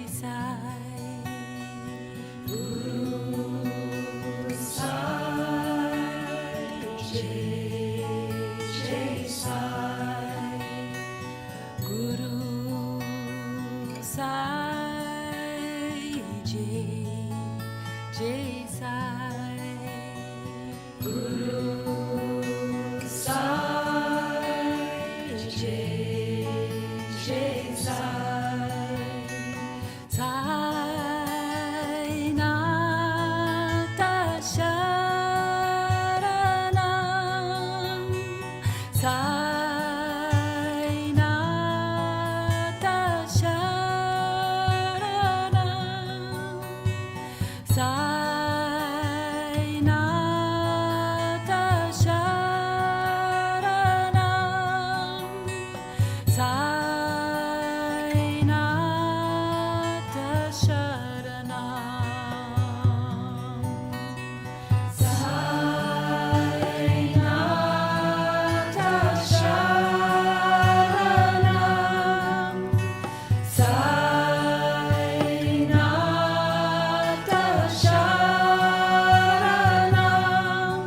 Sai, Guru Sai, Jai Sai, Guru Sai, Jai Sai, Guru Sai, Jai Sai, Sai Nata Sharanam, Sai Nata Sharanam, Sai Nata Sharanam, Sai Nata Sharanam, Sai Nata Sharanam, Sai Nata Sharanam,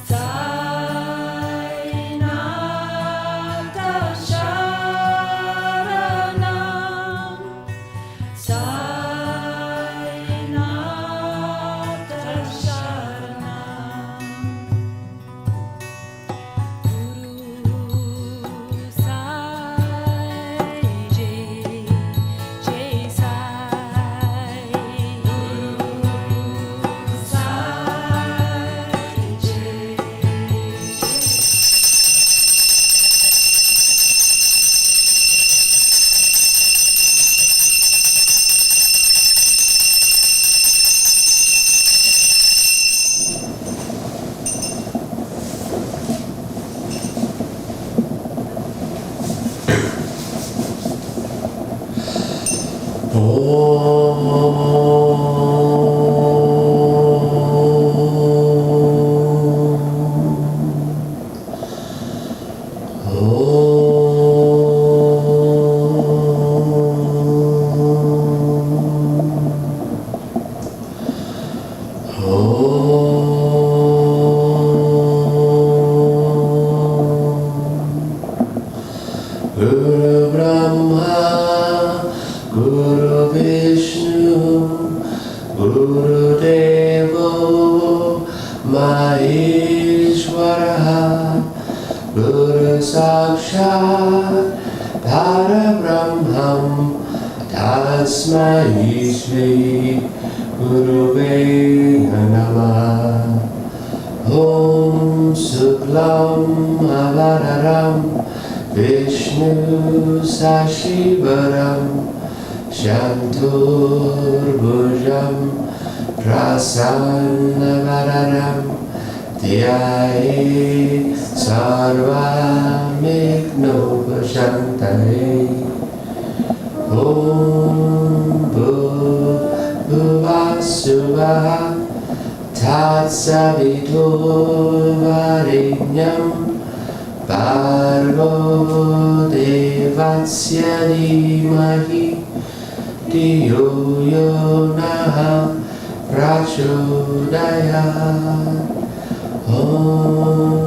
Sai Nata Sharanam, Sai Nata Sharanam, Guru Sai, Jai Sai, Guru Sai, Guru Brahma, Guru Vishnu, Guru Devo Maheshwara, Guru Sakshat Parabrahmam, Tasmai Shri Gurave Namah. Om Suklam Avararam Vishnu Sashivaram Shanturbhujam Prasannavararam Dhyaye Sarvamiknopashantare. Om Bhuvasuvah Tatsaviturvarenyam Bhargo Devasya Dhimahi Dhiyo Yo Naha Prachodayat. Om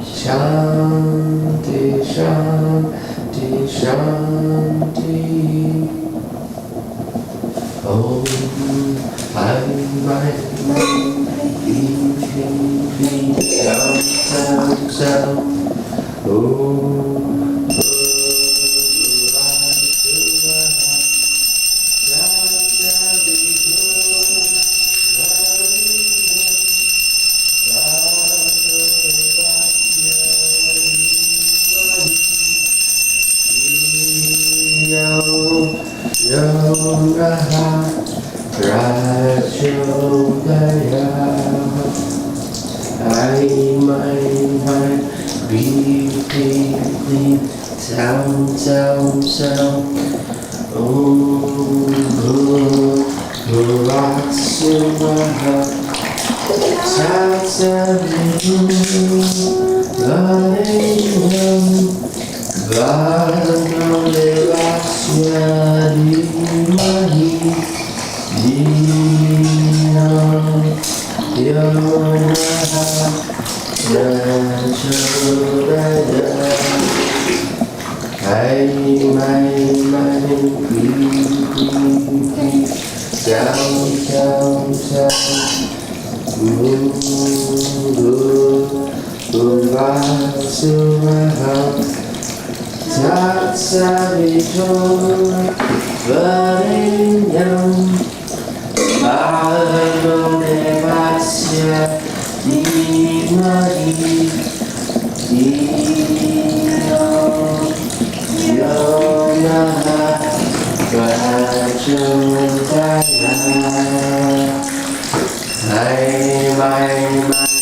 Shanti Shanti Shanti. Om Hai Mai Bing Bing Bing Sound Sound Sound. Om Sound, sound, sound. Om Bhuvasuvah Tatsaviturvarenyam Bhargo Devasya Dhimahi Dino Yonaha Prachodaya Hai mai mai quy Chao chao chao Guru Vasuvaha Tatsavito Varenyam Bhagavato Devasya Dhimahi Dhiyo Yonaha Prachodaya Hai mai mai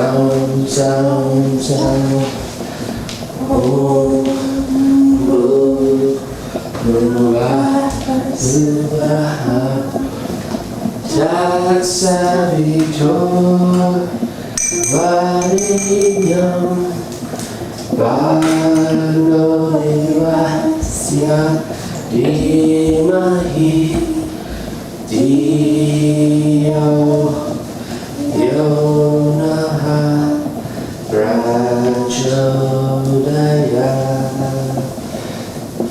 Sound, sound, sound. Om Bhuva Svaha Tatsavito Varenyam Bhargo Devasya Dhimahi Dhiyo Yo Naha Prachodaya.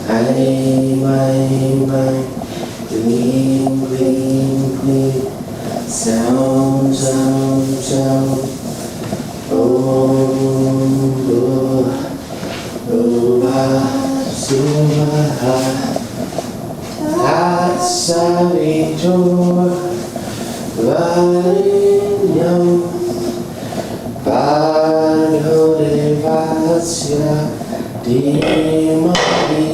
Hai mai clean clean clean sound sound sound. Om Bhuva Svaha Tatsavito Varenyam Bhargo Devasya Dhimahi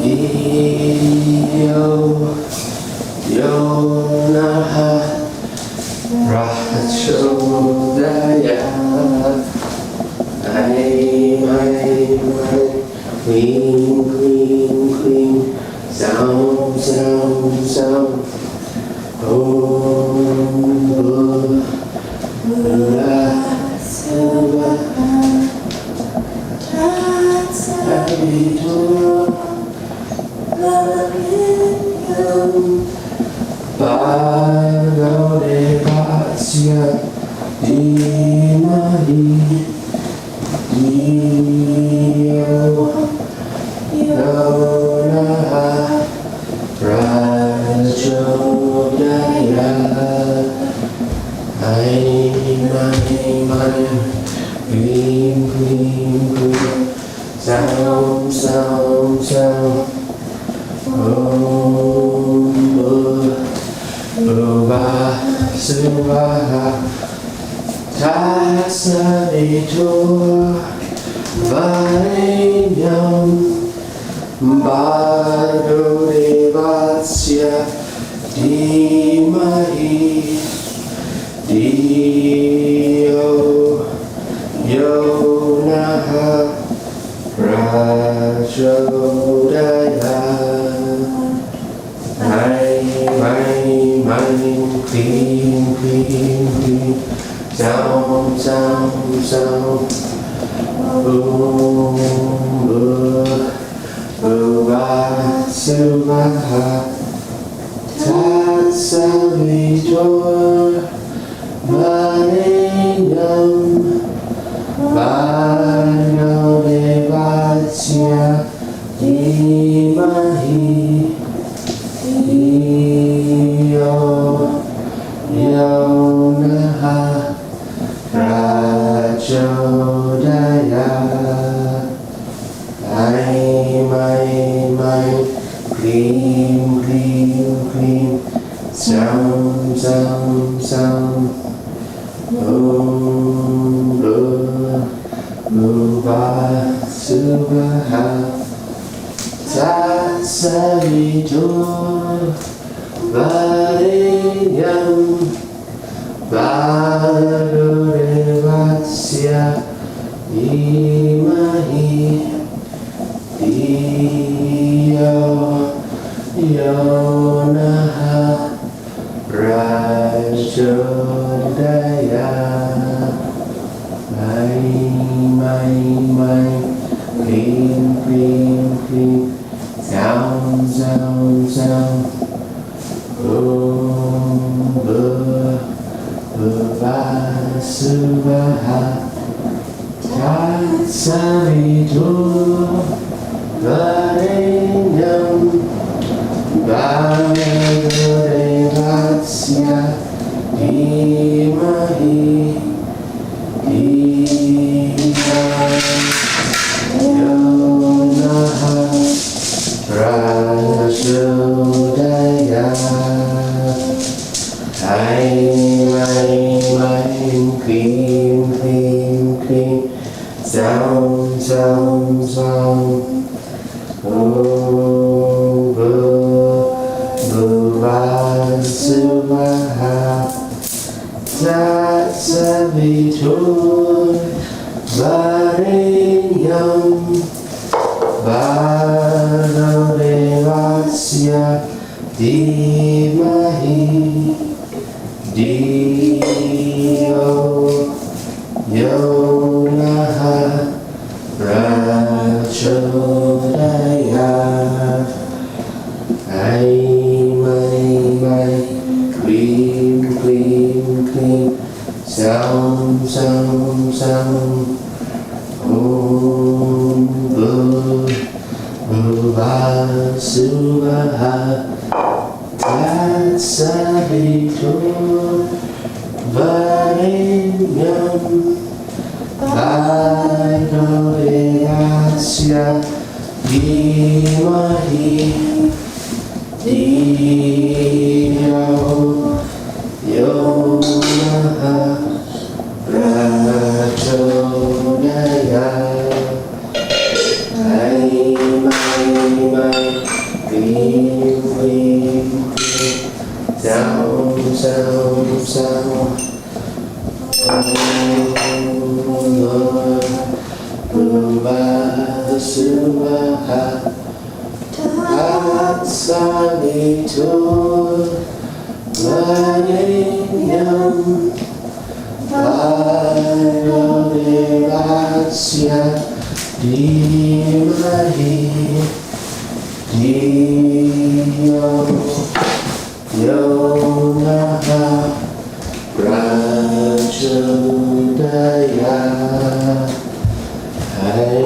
Dhiyo Yo Naha Prachodaya. Mai clean clean clean sound sound sound. Om Bhuva Svaha Tatsavito Varenyam Bhargo Devasya Dhimahi Dhiyo Yo Naha Prachodaya. Hai mai clean clean clean sound sound sound. Om Bhuva Svaha Tatsavito Varenyam Bhargo Devasya Dhimahi Dhiyo Yo Naha Prachodaya. Hai mai clean clean clean sound sound sound. Om Bhuva Svaha Tatsavito Varenyam Bhargo Devasya Dhimahi Dhiyo Yo Naha Prachodaya. Hai mai clean clean clean sound sound sound. Om Bhuva Svaha Tatsavito Varenyam Bhargo Devasya Dhimahi Dhiyo Yo Naha Prachodaya. Hai mai clean clean clean sound sound sound. Om Bhuva Svaha Tatsavito Varenyam Bhargo Devasya Dhimahi Dhiyo Yo Naha Prachodaya. Hai mai clean clean clean sound sound sound. Om Bhuva Svaha Tatsavito Savitur Varenyam Bhargo Devasya Dhimahi Dhiyo Yonaha Prachodayat. Mai Krim Krim Krim Sam Sam Sam Om Bhuva Suvaha Tat Savitur Varenyam Bhargo Devasya Dhimahi Dhiyo Yonaha Prachodayat. Mai Krim Krim Krim Sam Sam Sam Bhuva Suvaha Tat Savitur Varenyam Bhargo Devasya Dhimahi Dhiyo Yonaha Prachodayat. Mai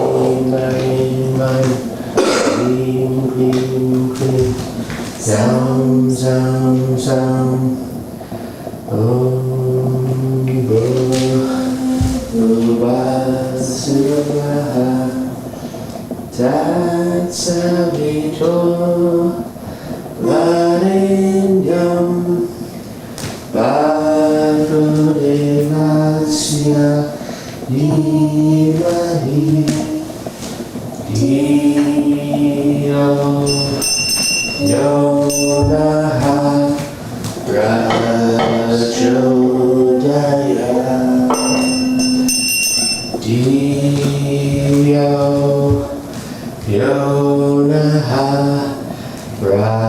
Krim Krim Krim Sam Sam Sam Om Bhuva Suvaha Tat Savitur Varenyam Bhargo Devasya Dhimahi Dhiyo Yonaha Prachodayat. Dhiyo Yonaha Prachodayat.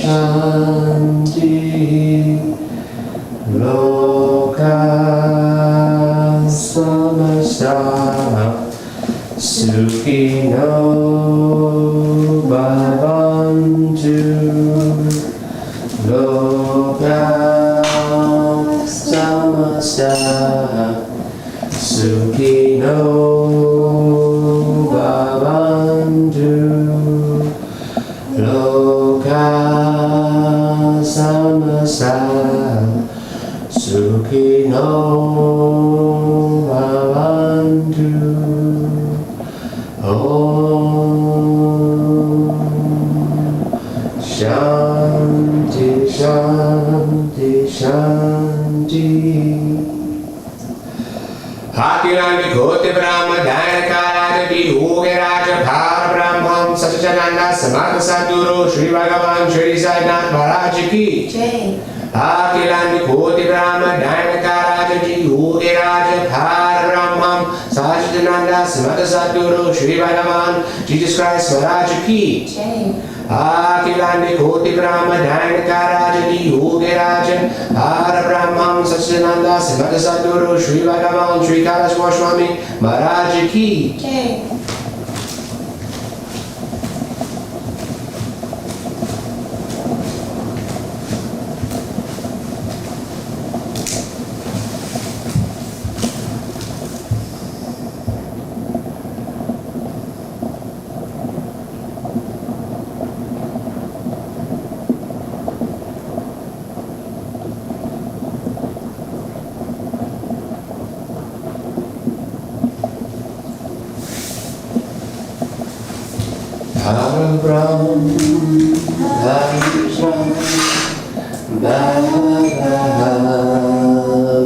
Shanti Loka Samasta Sukhino Bhavantu Loka Samasta Sukhino Bhavantu Loka Samasta Sukhino Bhavantu. Om Shanti Shanti Shanti. Hakilandi Kote Brahma Dhanakara Yogaraj Bhar Brahman Satcharitra Samartha Sadguru Sri Bhagavan Shirdi Sai Maharaj Ki Jai. Hakilandi Kote Brahma Dhanakara Yogaraj Bhar Brahman Satcharitra Samartha Sadguru Sri Bhagavan Jesus Christ Maharaj Ki Jai. Akilandi Koti Brahma Dhanakara Yogaraj Bhar Brahman Satcharitra Samartha Sadguru Sri Bhagavan Sri Kailash Swami Maharaj Ki Jai. Parabrahm Vaishnav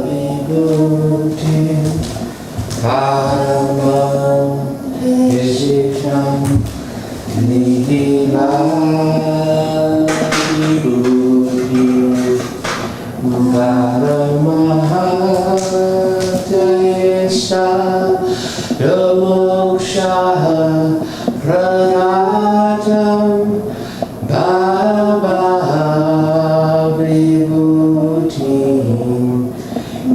Vibhuti Paramam Vishisham Nidila Vibhuti Paramahayesha Yomokshaha Pranatam Baba Vibhutim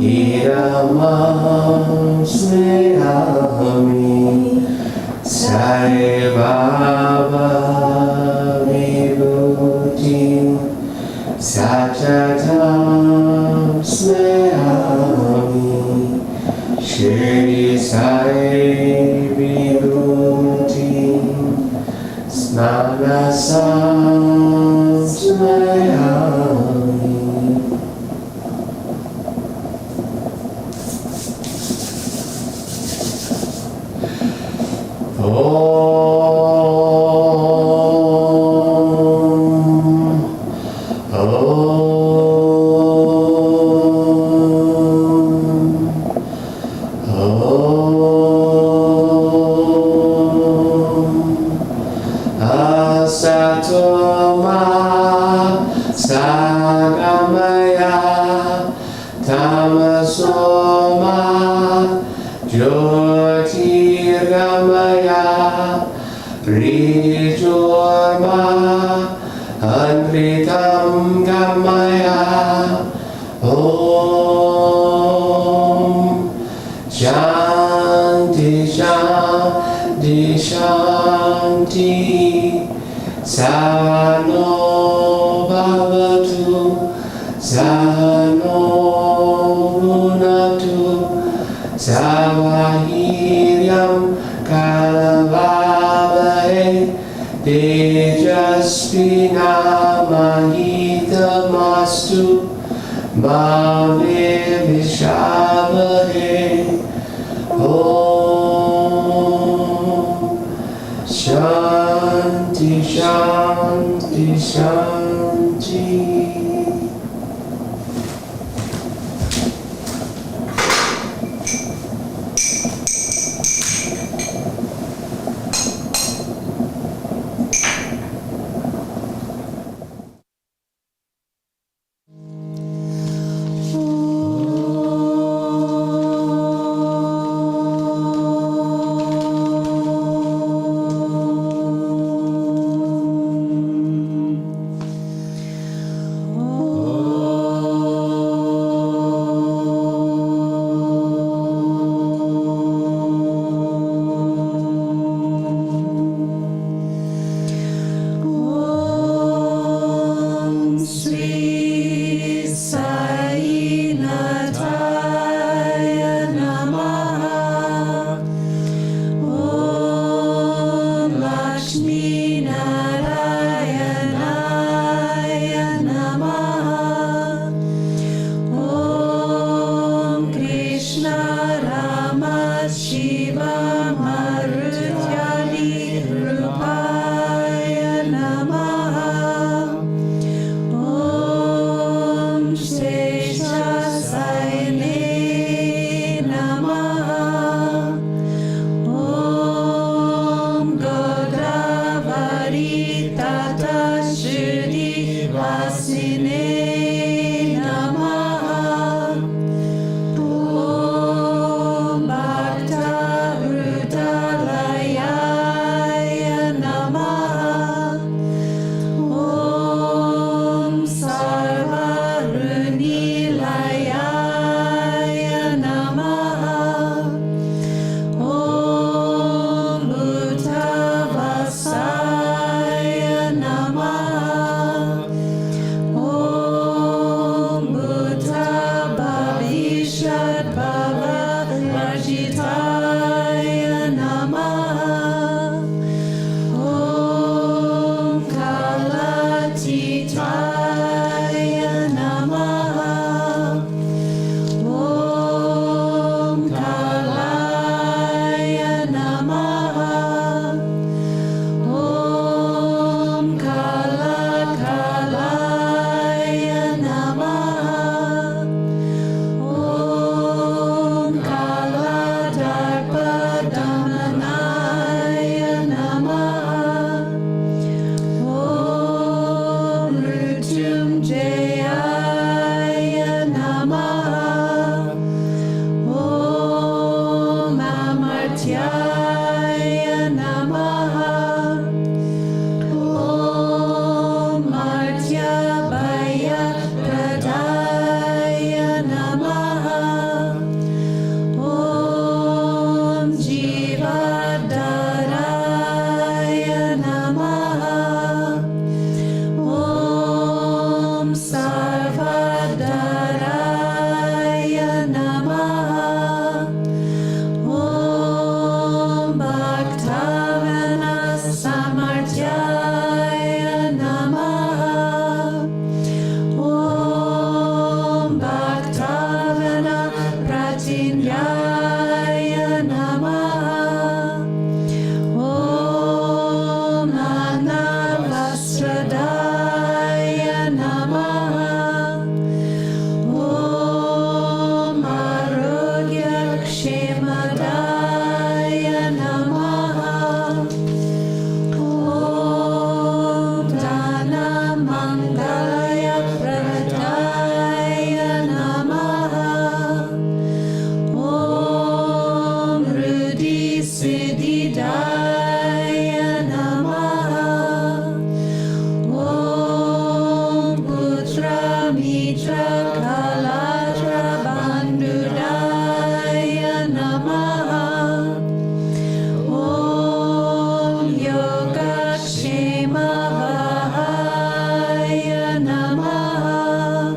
Iramam Smehami Sai Baba Vibhutim Satchatam Smehami Shirdi Sai Manasam Smayami. Om Satoma Sagamaya Tamasoma Jyotirgamaya Rijorma Anritam Gamaya Om Shanti Shanti Shanti Sano Bhavatu Sano Gunatu Savahiryam Kalavavahe Tejasvinamahitamastu Mame Vishabhahe Om Shanti Shanti Shanti. Mitra Kalatra Bandudaya Namaha. Om Yogakshema Vahaya Namaha.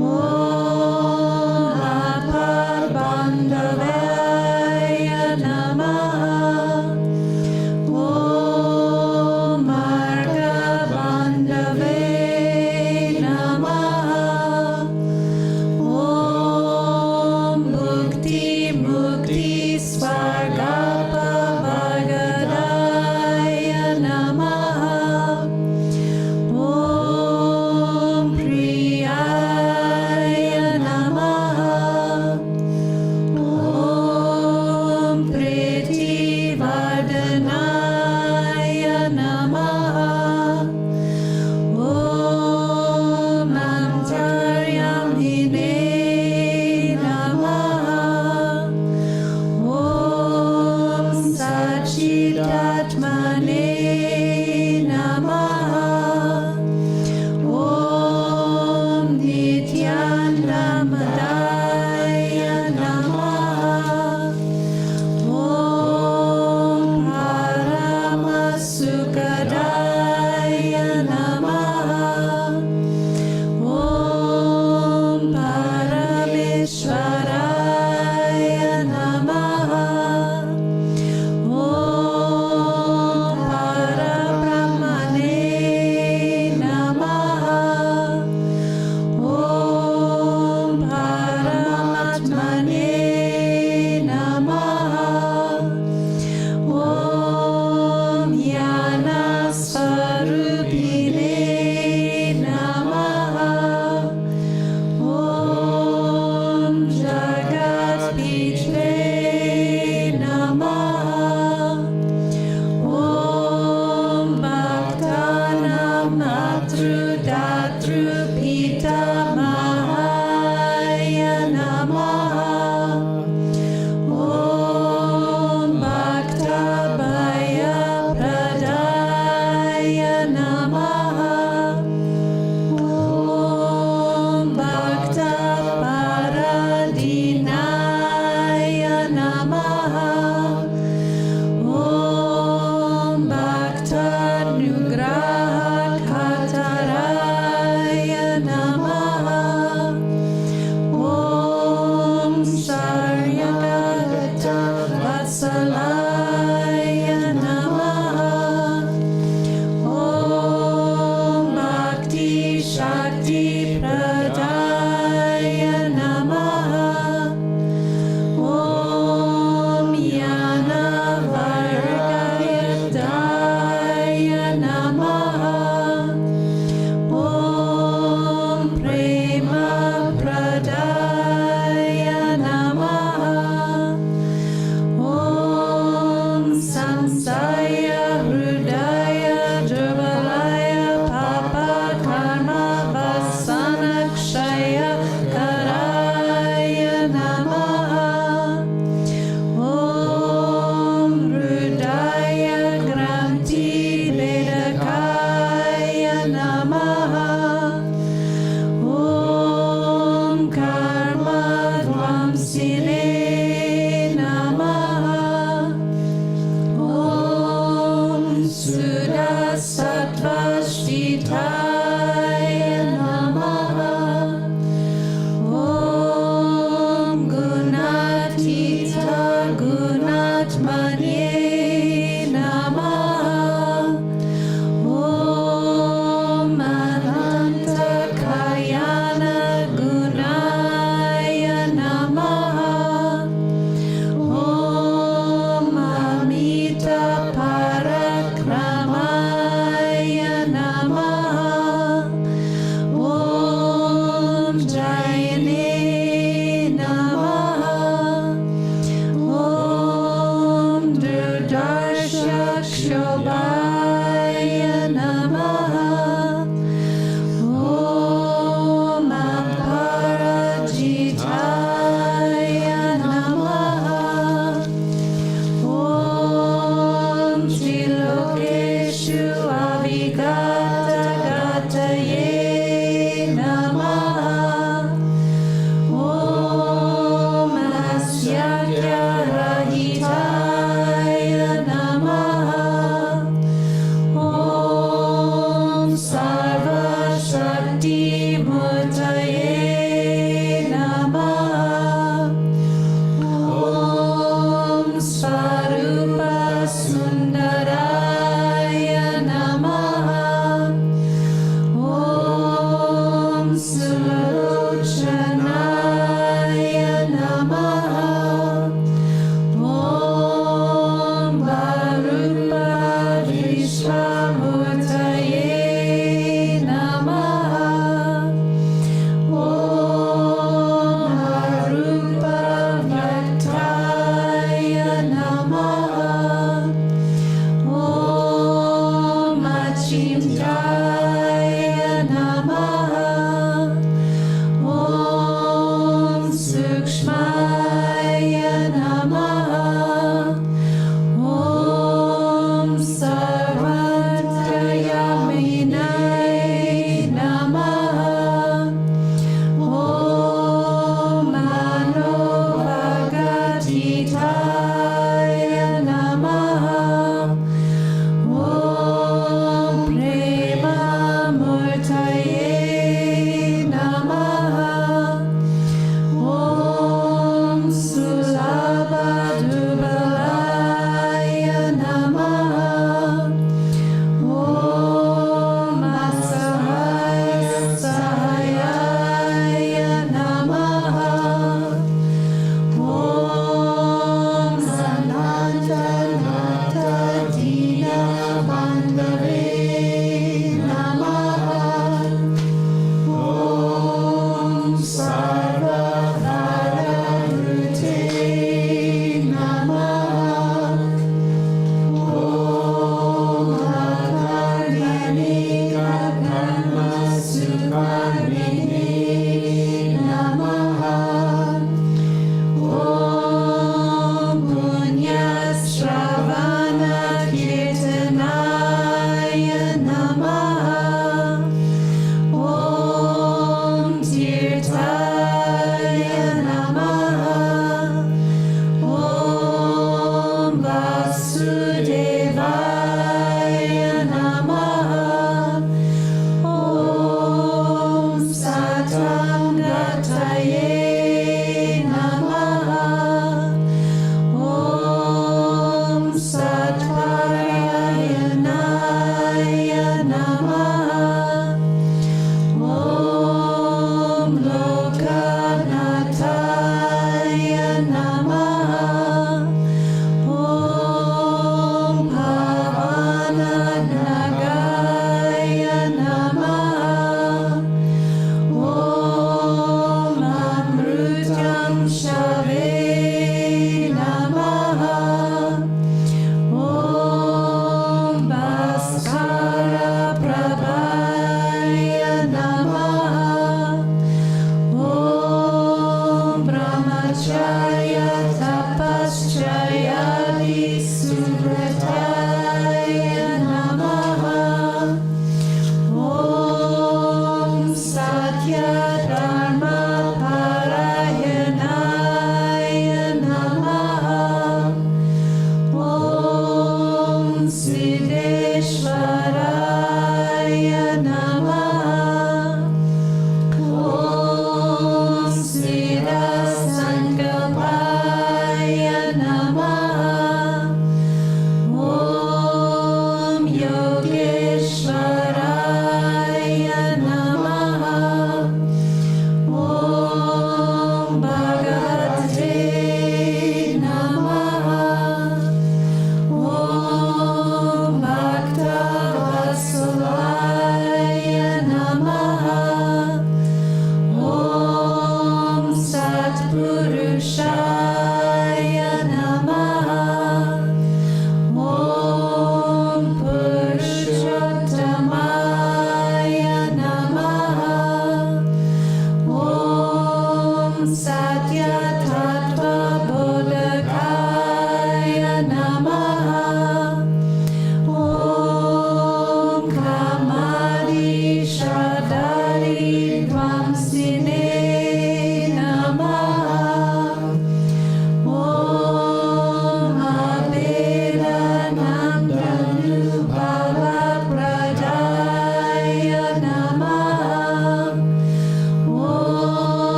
Om Aparbandavaya Namaha. Om Margabandave Namaha. Om Bhukti Mukti Svargapa Bhagadaya Namaha. Om Priyaya Namaha. Om Priti Vardhanaya Namaha. Om Antaryamine Namaha. Om Sachidatmane Namaha. Om Nityandamadaya Namaha. Om Paramasukadaya Namaha. Om Parameshwaraya Namaha. Om Parabrahmane Namaha. Om Paramatmane Namaha. Om Yanasvarupine Namaha. Om Jagatpitve Namaha. Om Bhaktanam Matrudatru Pitamahaya Namaha. Om Bhaktabhaya Pradaya Namaha. Om Bhakta Paradinaya Namaha. Om Bhakta Nugrahakaraya Namaha. Om Saryagata Vatsalaya Namaha. Om Bhakti Shakti Pradaya Namaha. Om Yana Vargayadaya Namaha. Om Prema Pradaya Namaha. Om Samsaya Hrudaya Jabalaya Papa Karma Vasana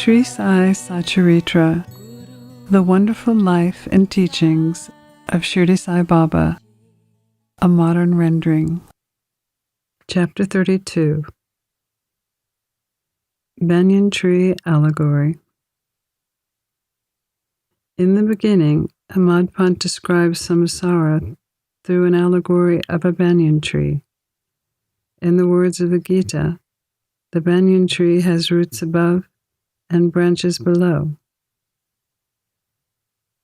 Sri Sai Satcharitra, The Wonderful Life and Teachings of Shirdi Sai Baba, a Modern Rendering. Chapter 32, Banyan Tree Allegory. In the beginning, Ahmad describes samsara through an allegory of a banyan tree. In the words of the Gita, the banyan tree has roots above and branches below.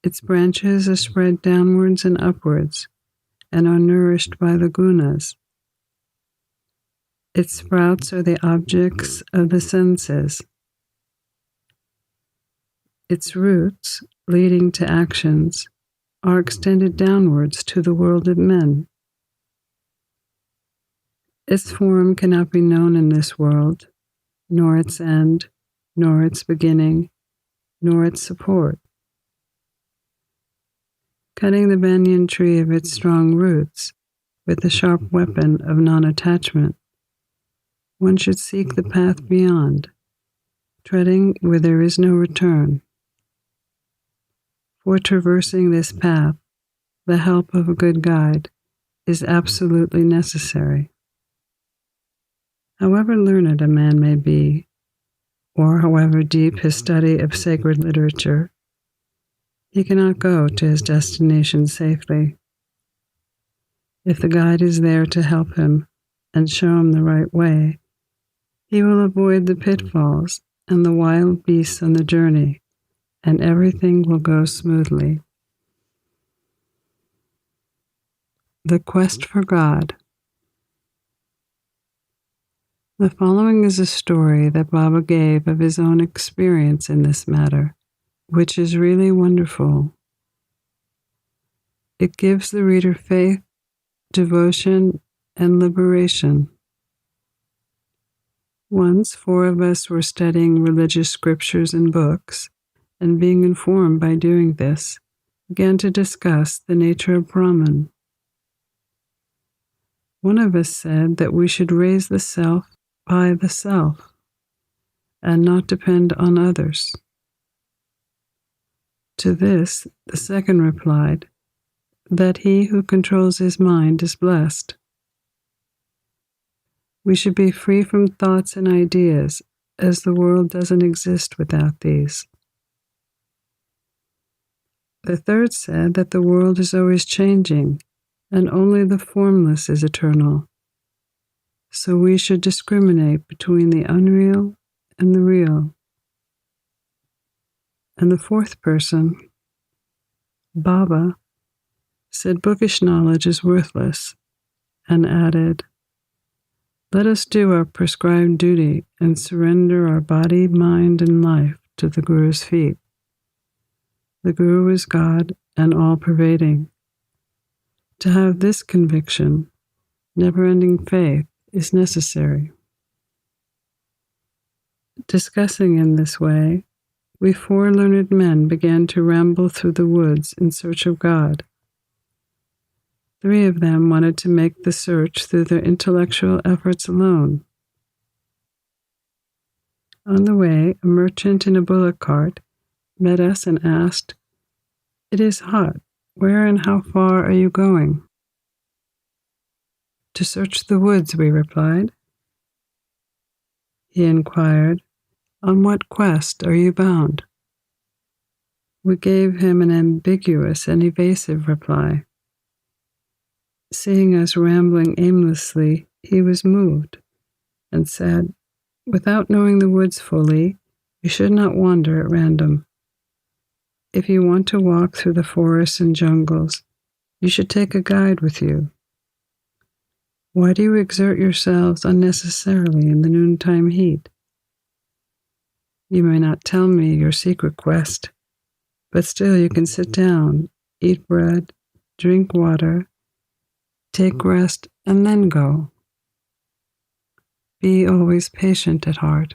Its branches are spread downwards and upwards and are nourished by the gunas. Its sprouts are the objects of the senses. Its roots, leading to actions, are extended downwards to the world of men. Its form cannot be known in this world, nor its end, nor its beginning, nor its support. Cutting the banyan tree of its strong roots with the sharp weapon of non-attachment, one should seek the path beyond, treading where there is no return. For traversing this path, the help of a good guide is absolutely necessary. However learned a man may be, or however deep his study of sacred literature, he cannot go to his destination safely. If the guide is there to help him and show him the right way, he will avoid the pitfalls and the wild beasts on the journey, and everything will go smoothly. The Quest for God. The following is a story that Baba gave of his own experience in this matter, which is really wonderful. it gives the reader faith, devotion, and liberation. Once 4 of us were studying religious scriptures and books, and being informed by doing this, began to discuss the nature of Brahman. One of us said that we should raise the self by the self, and not depend on others. To this, the second replied that he who controls his mind is blessed. We should be free from thoughts and ideas, as the world doesn't exist without these. The third said that the world is always changing, and only the formless is eternal. So we should discriminate between the unreal and the real. And the fourth person, Baba, said bookish knowledge is worthless, and added, "Let us do our prescribed duty and surrender our body, mind, and life to the Guru's feet. The Guru is God and all-pervading. To have this conviction, never-ending faith is necessary." Discussing in this way, we 4 learned men began to ramble through the woods in search of God. 3 of them wanted to make the search through their intellectual efforts alone. On the way, a merchant in a bullock cart met us and asked, "It is hot. Where and how far are you going?" "To search the woods," we replied. He inquired, "On what quest are you bound?" We gave him an ambiguous and evasive reply. Seeing us rambling aimlessly, he was moved and said, "Without knowing the woods fully, you should not wander at random. If you want to walk through the forests and jungles, you should take a guide with you. Why do you exert yourselves unnecessarily in the noontime heat? You may not tell me your secret quest, but still you can sit down, eat bread, drink water, take rest, and then go. Be always patient at heart."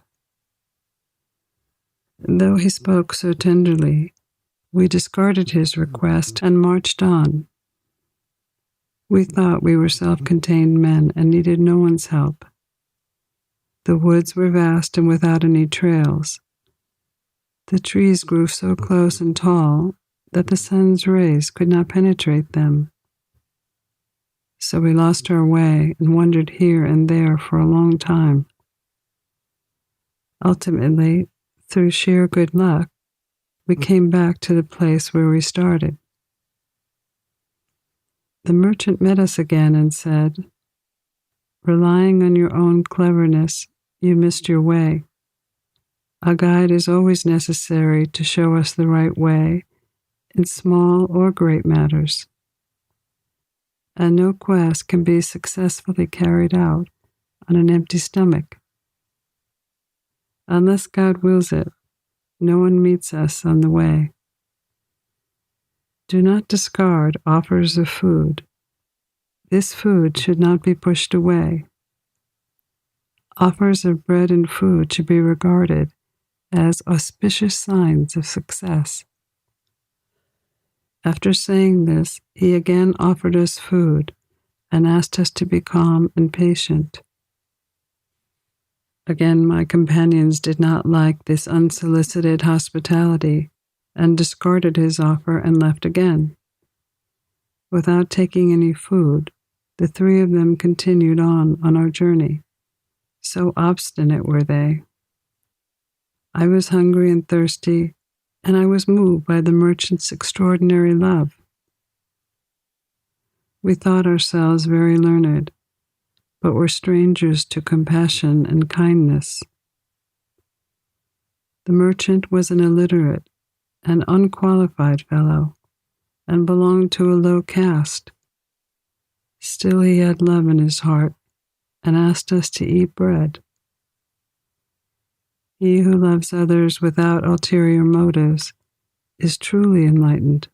Though he spoke so tenderly, we discarded his request and marched on. We thought we were self-contained men and needed no one's help. The woods were vast and without any trails. The trees grew so close and tall that the sun's rays could not penetrate them. So we lost our way and wandered here and there for a long time. Ultimately, through sheer good luck, we came back to the place where we started. The merchant met us again and said, "Relying on your own cleverness, you missed your way. A guide is always necessary to show us the right way in small or great matters. And no quest can be successfully carried out on an empty stomach. Unless God wills it, no one meets us on the way. Do not discard offers of food. This food should not be pushed away. Offers of bread and food should be regarded as auspicious signs of success." After saying this, he again offered us food and asked us to be calm and patient. Again, my companions did not like this unsolicited hospitality and discarded his offer and left again. Without taking any food, the 3 of them continued on our journey. So obstinate were they. I was hungry and thirsty, and I was moved by the merchant's extraordinary love. We thought ourselves very learned, but were strangers to compassion and kindness. The merchant was an illiterate and unqualified fellow, and belonged to a low caste. Still he had love in his heart, and asked us to eat bread. He who loves others without ulterior motives is truly enlightened.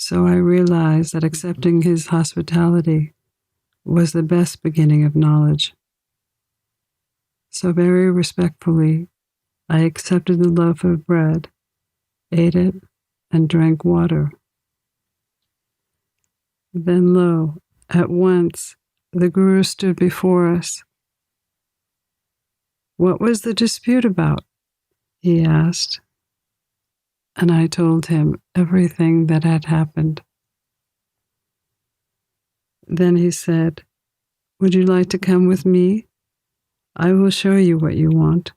So I realized that accepting his hospitality was the best beginning of knowledge. So very respectfully, I accepted the loaf of bread, ate it, and drank water. Then lo, at once the Guru stood before us. What was the dispute about? He asked, and I told him everything that had happened. Then he said, "Would you like to come with me? I will show you what you want,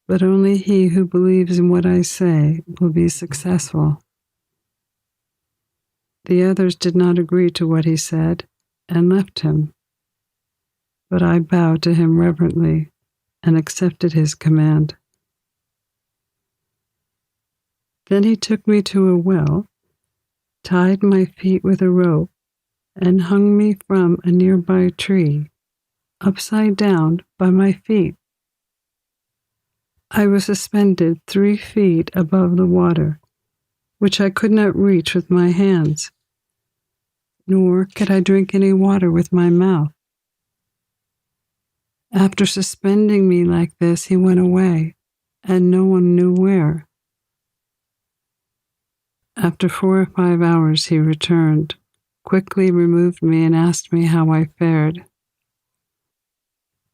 but only he who believes in what I say will be successful." The others did not agree to what he said and left him, but I bowed to him reverently and accepted his command. Then he took me to a well, tied my feet with a rope, and hung me from a nearby tree, upside down by my feet. I was suspended 3 feet above the water, which I could not reach with my hands, nor could I drink any water with my mouth. After suspending me like this, he went away, and no one knew where. After 4 or 5 hours he returned, quickly removed me, and asked me how I fared.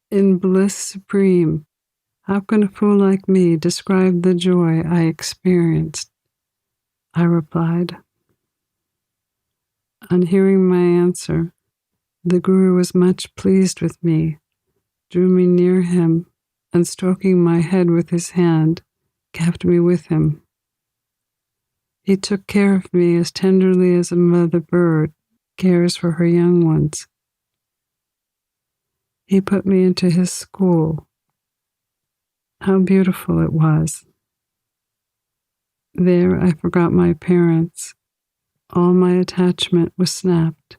In bliss supreme, how can a fool like me describe the joy I experienced? I replied. On hearing my answer, the Guru was much pleased with me, drew me near him, and stroking my head with his hand, kept me with him. He took care of me as tenderly as a mother bird cares for her young ones. He put me into his school. How beautiful it was. There I forgot my parents. All my attachment was snapped,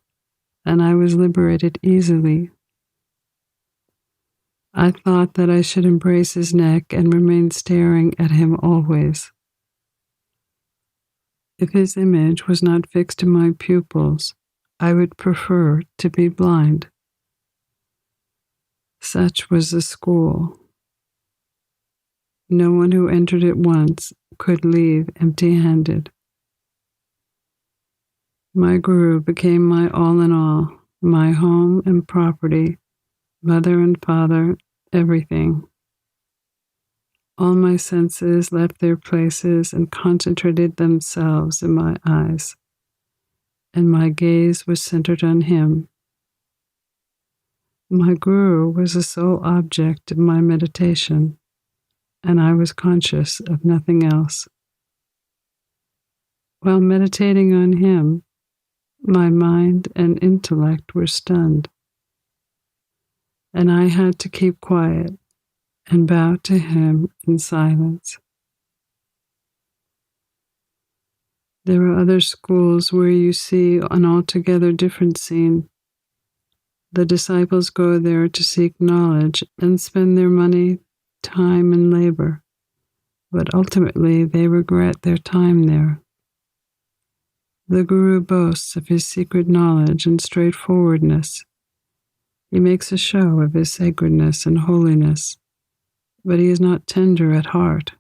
and I was liberated easily. I thought that I should embrace his neck and remain staring at him always. If his image was not fixed in my pupils, I would prefer to be blind. Such was the school. No one who entered it once could leave empty-handed. My Guru became my all in all, my home and property, mother and father, everything. All my senses left their places and concentrated themselves in my eyes, and my gaze was centered on him. My Guru was the sole object of my meditation, and I was conscious of nothing else. While meditating on him, my mind and intellect were stunned, and I had to keep quiet and bow to him in silence. There are other schools where you see an altogether different scene. The disciples go there to seek knowledge and spend their money, time, and labor, but ultimately they regret their time there. The Guru boasts of his secret knowledge and straightforwardness. He makes a show of his sacredness and holiness, but he is not tender at heart.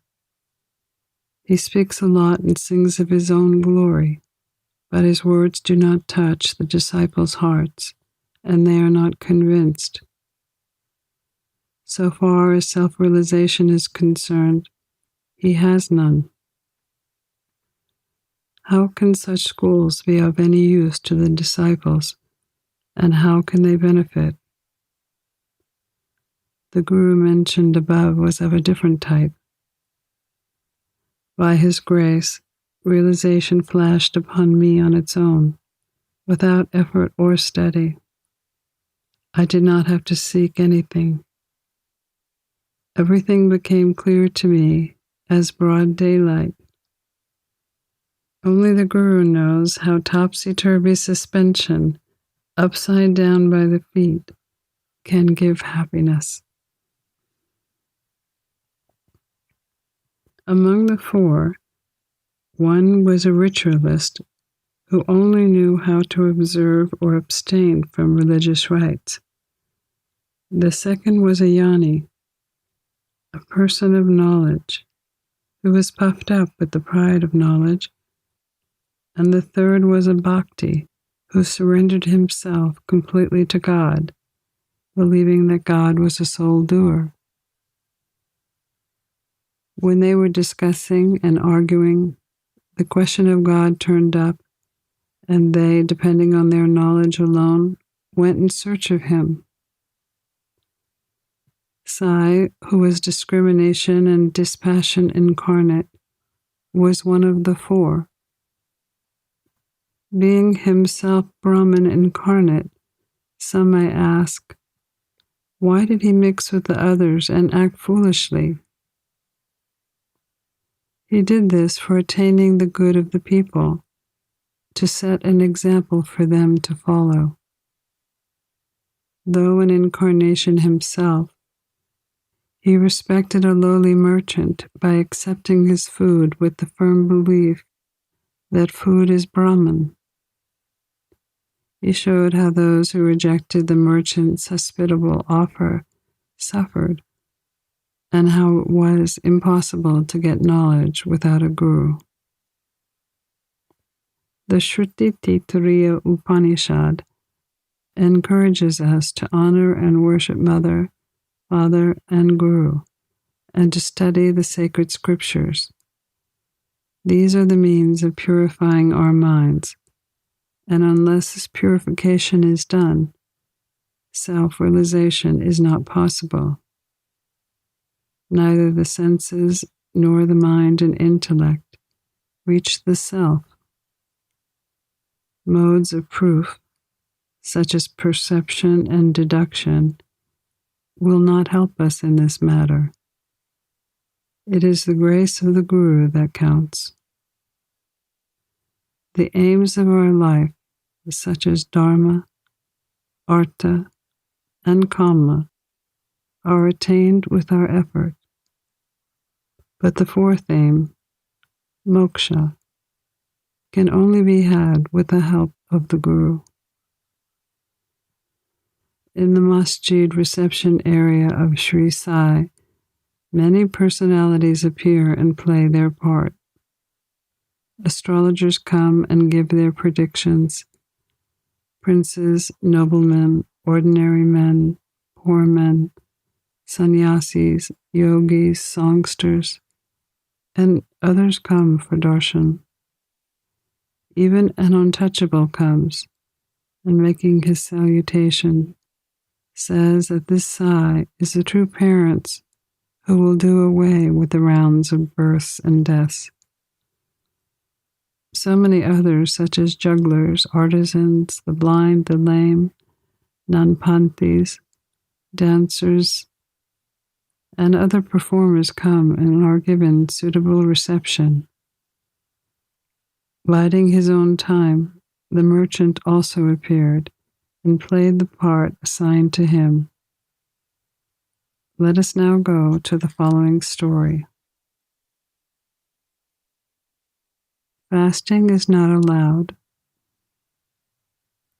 He speaks a lot and sings of his own glory, but his words do not touch the disciples' hearts, and they are not convinced. So far as self-realization is concerned, he has none. How can such schools be of any use to the disciples, and how can they benefit? The Guru mentioned above was of a different type. By his grace, realization flashed upon me on its own, without effort or study. I did not have to seek anything. Everything became clear to me as broad daylight. Only the Guru knows how topsy-turvy suspension, upside down by the feet, can give happiness. Among the 4, one was a ritualist who only knew how to observe or abstain from religious rites. The second was a jnani, a person of knowledge, who was puffed up with the pride of knowledge. And the third was a bhakti, who surrendered himself completely to God, believing that God was a sole doer. When they were discussing and arguing, the question of God turned up, and they, depending on their knowledge alone, went in search of him. Sai, who was discrimination and dispassion incarnate, was one of the four. Being himself Brahman incarnate, some may ask, why did he mix with the others and act foolishly? He did this for attaining the good of the people, to set an example for them to follow. Though an incarnation himself, he respected a lowly merchant by accepting his food with the firm belief that food is Brahman. He showed how those who rejected the merchant's hospitable offer suffered, and how it was impossible to get knowledge without a guru. The Shruti Taittiriya Upanishad encourages us to honor and worship Mother, Father, and Guru, and to study the sacred scriptures. These are the means of purifying our minds, and unless this purification is done, self-realization is not possible. Neither the senses nor the mind and intellect reach the self. Modes of proof, such as perception and deduction, will not help us in this matter. It is the grace of the Guru that counts. The aims of our life, such as Dharma, Artha, and Kama, are attained with our effort. But the fourth aim, moksha, can only be had with the help of the Guru. In the masjid reception area of Sri Sai, many personalities appear and play their part. Astrologers come and give their predictions. Princes, noblemen, ordinary men, poor men, sannyasis, yogis, songsters, and others come for darshan. Even an untouchable comes, and making his salutation, says that this Sai is the true parents who will do away with the rounds of births and deaths. So many others, such as jugglers, artisans, the blind, the lame, nanpanthis, dancers, and other performers come and are given suitable reception. Biding his own time, the merchant also appeared and played the part assigned to him. Let us now go to the following story. Fasting is not allowed.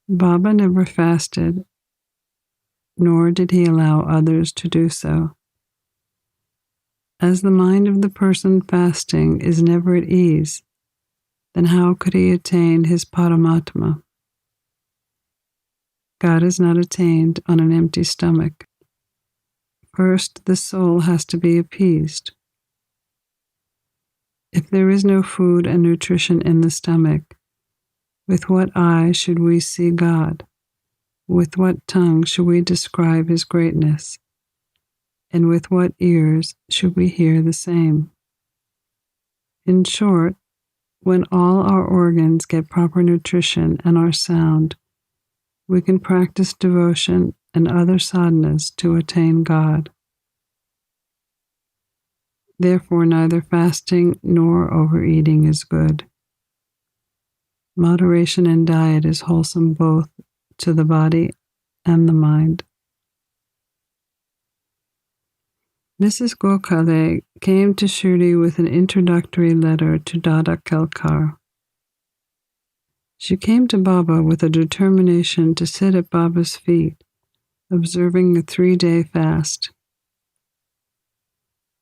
Baba never fasted, nor did he allow others to do so. As the mind of the person fasting is never at ease, then how could he attain his Paramatma? God is not attained on an empty stomach. First, the soul has to be appeased. If there is no food and nutrition in the stomach, with what eye should we see God? With what tongue should we describe his greatness? And with what ears should we hear the same? In short, when all our organs get proper nutrition and are sound, we can practice devotion and other sadhanas to attain God. Therefore, neither fasting nor overeating is good. Moderation in diet is wholesome both to the body and the mind. Mrs. Gokhale came to Shirdi with an introductory letter to Dada Kelkar. She came to Baba with a determination to sit at Baba's feet, observing a 3-day fast.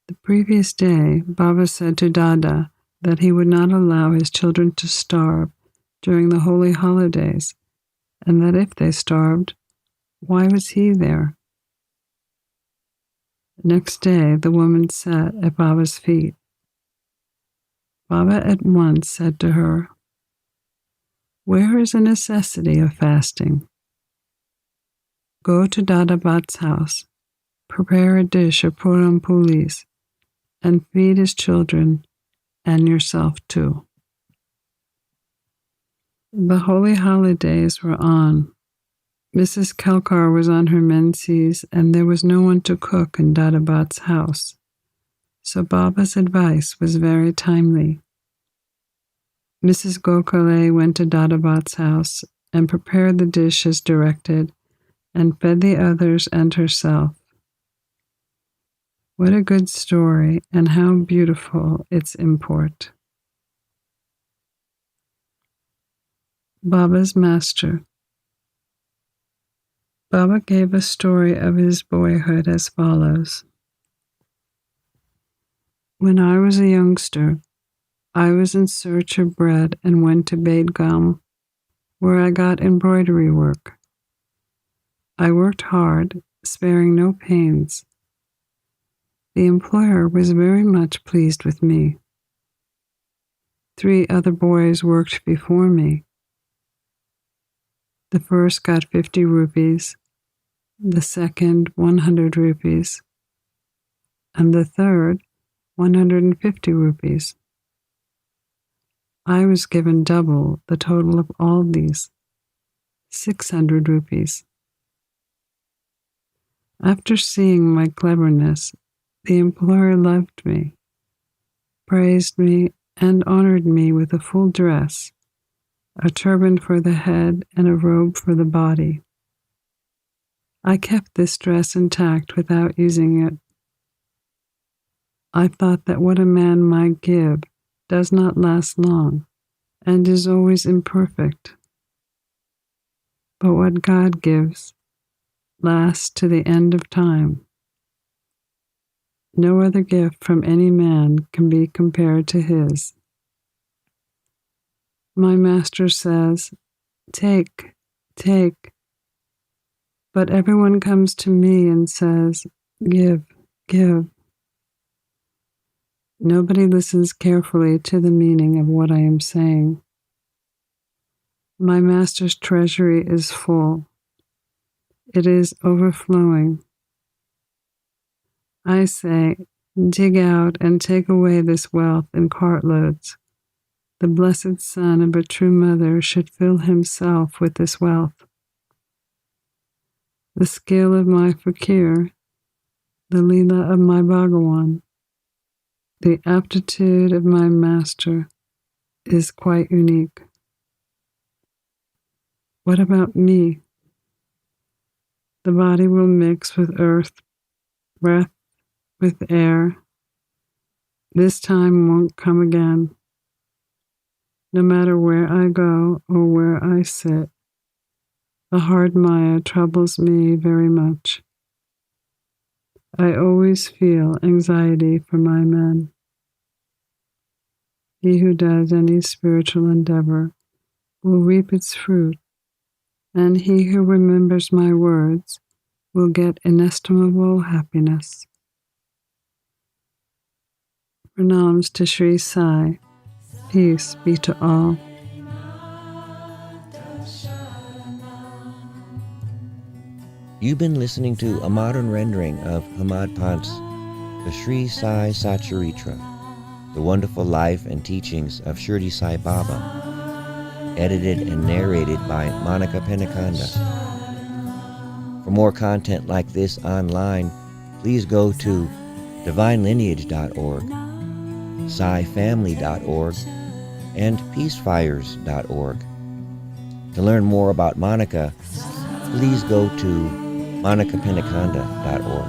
The previous day, Baba said to Dada that he would not allow his children to starve during the holy holidays, and that if they starved, why was he there? The next day, the woman sat at Baba's feet. Baba at once said to her, "Where is the necessity of fasting? Go to Dada Bhat's house, prepare a dish of puram pulis, and feed his children and yourself too." The holy holidays were on. Mrs. Kelkar was on her menses, and there was no one to cook in Dada Bhat's house, so Baba's advice was very timely. Mrs. Gokhale went to Dada Bhat's house and prepared the dish as directed, and fed the others and herself. What a good story, and how beautiful its import. Baba's Master. Baba gave a story of his boyhood as follows. When I was a youngster, I was in search of bread and went to Bedgam, where I got embroidery work. I worked hard, sparing no pains. The employer was very much pleased with me. 3 other boys worked before me. The first got 50 rupees, the second 100 rupees, and the third 150 rupees. I was given double the total of all these, 600 rupees. After seeing my cleverness, the employer loved me, praised me, and honored me with a full dress, a turban for the head and a robe for the body. I kept this dress intact without using it. I thought that what a man might give does not last long and is always imperfect. But what God gives lasts to the end of time. No other gift from any man can be compared to his. My master says, "Take, take." But everyone comes to me and says, "Give, give." Nobody listens carefully to the meaning of what I am saying. My master's treasury is full. It is overflowing. I say, dig out and take away this wealth in cartloads. The blessed son of a true mother should fill himself with this wealth. The skill of my fakir, the Leela of my Bhagawan, the aptitude of my master is quite unique. What about me? The body will mix with earth, breath with air. This time won't come again. No matter where I go or where I sit, the hard Maya troubles me very much. I always feel anxiety for my men. He who does any spiritual endeavor will reap its fruit, and he who remembers my words will get inestimable happiness. Pranams to Sri Sai. Peace be to all. You've been listening to a modern rendering of Hamad Pant's The Sri Sai Satcharitra, The Wonderful Life and Teachings of Shirdi Sai Baba, edited and narrated by Monica Penacanda. For more content like this online, please go to divinelineage.org, SaiFamily.org, and peacefires.org. To learn more about Monica, please go to monicapenacanda.org.